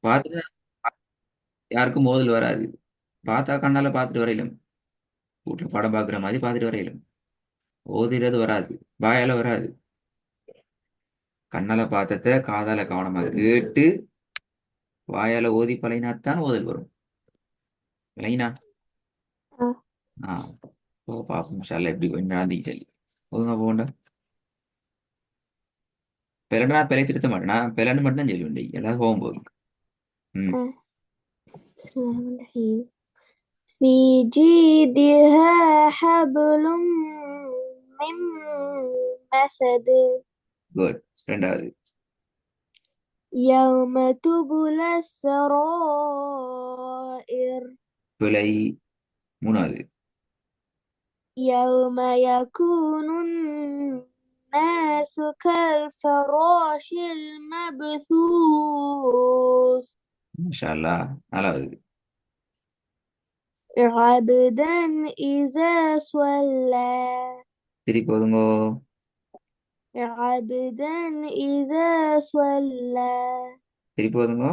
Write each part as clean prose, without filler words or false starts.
பார்த்துட்டு யாருக்கும் மோதல் வராது. பார்த்தா கண்ணால பார்த்துட்டு வரையிலும். வீட்டுல படம் பார்க்குற மாதிரி பார்த்துட்டு வரையிலும். ஓதுறது வராது. வாயால வராது. கண்ணால பார்த்தத காதால கவனமா கேட்டு வாயால ஓதி பழகினாத்தான் ஓதல் வரும். விளங்கினா? ஆ. ஆ. ஓ பாப்போம் இன்ஷா அல்லாஹ் எப்படி கொஞ்சம் நடந்துச்சு சொல்லி. ஒழுங்கா போகண்டா. பிறனா பிழை திருத்த மாட்டேன். நான் பிழைன்னு மட்டும் தான் சொல்லுவேன். எல்லாரும் போகும்போது. ம். ஆ. பிஸ்மில்லாஹிர் في جيدها حبل من مسد குட். ரெண்டாவது. يوم تبلى السرائر பிழை. மூணாவது. يوم يكون الناس كالفراش المبثوث மாஷா அல்லாஹ். நாலாவது. عبدا إذا صلى திருப்பி ஒதுங்கோ. عبدا إذا صلى திருப்பி ஒதுங்கோ.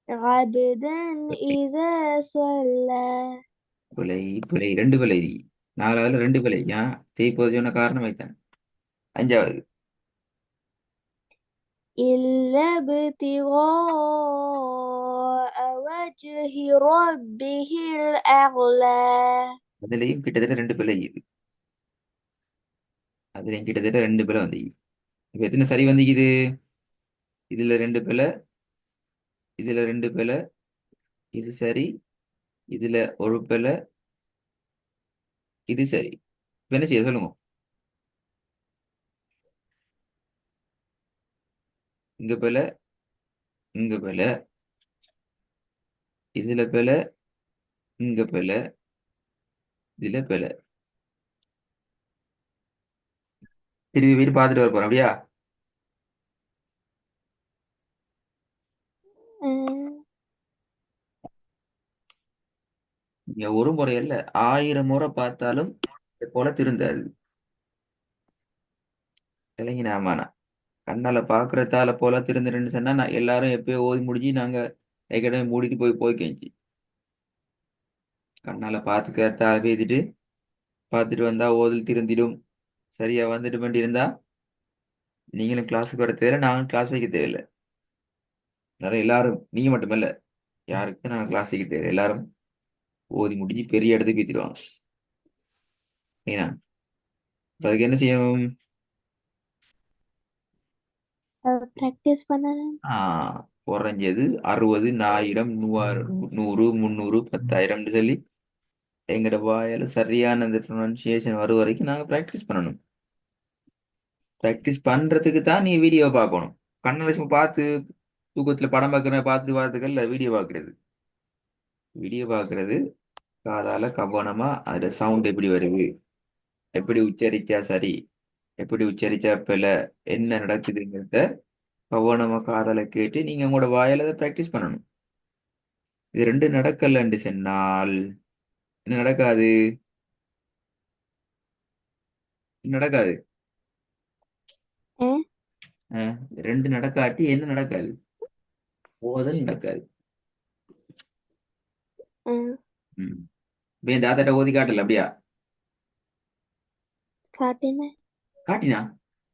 عبدا إذا صلى பிழை. பிழை ரெண்டு பிழை. நாலாவதுல ரெண்டு பிழை. ஏன் திருப்பி ஒதுங்க சொன்ன காரணம் வைத்தான். அஞ்சாவது. إلا ابتغاء وجه ربه الأعلى அதுலயும் கிட்டத்தட்ட ரெண்டு பிழை இது. அதுலயும் கிட்டத்தட்ட ரெண்டு பிழை வந்து. இப்ப எத்தனை சரி வந்திக்குது? இதுல ரெண்டு பிழை. இதுல ரெண்டு பிழை. இது சரி. இதுல ஒரு பிழை. இது சரி. இப்ப என்ன செய்ய சொல்லுங்க. இங்க பிழை. இங்க பிழை. இதுல பிழை. இங்க பிழை. இதுல பிழை. திருப்பி போயிட்டு பார்த்துட்டு வர போறோம் அப்படியா? أه. நீங்க ஒரு முறை இல்ல 1000 முறை பார்த்தாலும் இது போல திருந்தாது. இளைஞனாமாண்ணா கண்ணால பாக்குறதால போல திருந்துருன்னு சொன்னா நான் எல்லாரும் எப்பயோ ஓதி முடிஞ்சு நாங்க ஏற்கனவே மூடிட்டு போய் கேஞ்சி கண்ணால பாத்துக்கிறதால பேசிட்டு பார்த்துட்டு வந்தா ஓதல் திருந்திடும். சரியா வந்துட்டு பண்ணி இருந்தா நீங்களும் கிளாஸுக்கு வர தேவையில்ல, நாங்களும் கிளாஸ் வைக்க தேவையில்லை. நிறைய எல்லாரும் நீங்க மட்டுமல்ல, யாருக்கு நாங்க கிளாஸ் வைக்க தேவையில்லை. எல்லாரும் ஓதி முடிஞ்சு பெரிய இடத்துக்கு ஏத்திடுவாங்க. ஏன்னா அதுக்கு என்ன செய்யணும்? practice பண்ணணும். குறைஞ்சது 60, 1000, 100, 300, 10,000 சொல்லி எங்கட வாயால சரியான அந்த ப்ரொனன்சியேஷன் வரும் வரைக்கும் நாங்க ப்ராக்டிஸ் பண்ணணும். ப்ராக்டிஸ் பண்றதுக்கு தான் நீ வீடியோ பார்க்கணும். கண்ணால சும்மா பார்த்து தூக்கத்துல படம் பார்க்கற பார்த்துட்டு வரதுக்கு இல்ல வீடியோ பார்க்கறது. வீடியோ பார்க்கறது காதால கவனமா அதுல சவுண்ட் எப்படி வருது, எப்படி உச்சரிச்சா சரி, எப்படி உச்சரிச்சா பிழை, என்ன நடக்குதுங்கிறத கவனமா காதால கேட்டு நீங்க உங்களோட வாயால அதை ப்ராக்டிஸ் பண்ணணும். இது ரெண்டு நடக்கலன்னு சொன்னால் என்ன நடக்காது? நடக்காது. أه. அஹ், ரெண்டு நடக்காட்டி என்ன நடக்காது? ஓதல் நடக்காது. أه. ம். இப்ப என் தாத்தாட்ட ஓதி காட்டல அப்படியா? காட்டினேன். காட்டினா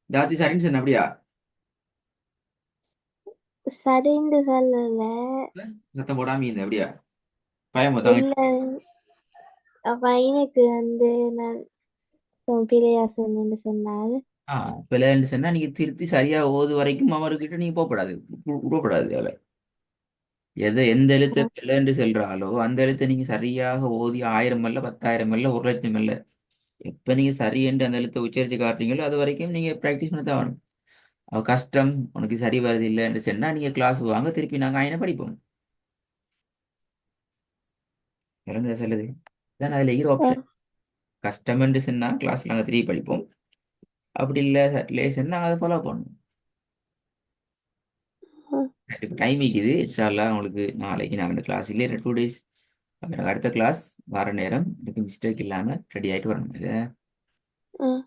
தாத்தி சரின்னு சொன்ன அப்படியா? சரின்னு சொல்லல. சத்தம் போடாம இருந்த அப்படியா? பயமா தாங்க. இல்ல, பையனுக்கு நான் பிள்ளையா சொன்னு சொன்னாரு. பிள்ளைன்னு சொன்னா நீங்க திருத்தி சரியா ஓது வரைக்கும் அவர்கிட்ட நீங்க போகக்கூடாது. விடக்கூடாது அவளை. எந்த எழுத்தை அஹ் பிள்ளைன்னு சொல்றாலோ அந்த எழுத்தை நீங்க சரியாக ஓதி 1000 அல்ல, 10,000 அல்ல, 1,00,000 அல்ல. எப்ப நீங்க சரி என்று அந்த எழுத்தை உச்சரிச்சு காட்டுறீங்களோ அது வரைக்கும் நீங்க பிராக்டிஸ் பண்ண தான் வேணும். அவ கஷ்டம் உனக்கு சரி வருது இல்லைன்னு சொன்னா நீங்க கிளாஸ் வாங்க திருப்பி நாங்க ஆயின படிப்போம். விளங்குதா சொல்லுது? இதான் அதுல இருக்கிற ஆப்ஷன். அஹ் கஷ்டம் என்று சொன்னா கிளாஸ்ல நாங்க திருப்பி படிப்போம். அப்படி இல்லை ரிலேஷன் நாங்கள் அதை ஃபாலோ பண்ணணும். அஹ் இப்போ டைம் இருக்குது. இன்ஷால்லா உங்களுக்கு நாளைக்கு நான் 2 கிளாஸ் இல்லை 2 days. எனக்கு அடுத்த கிளாஸ் வர நேரம் எனக்கு மிஸ்டேக் இல்லாமல் ரெடி ஆகிட்டு வரணும் இது. அஹ்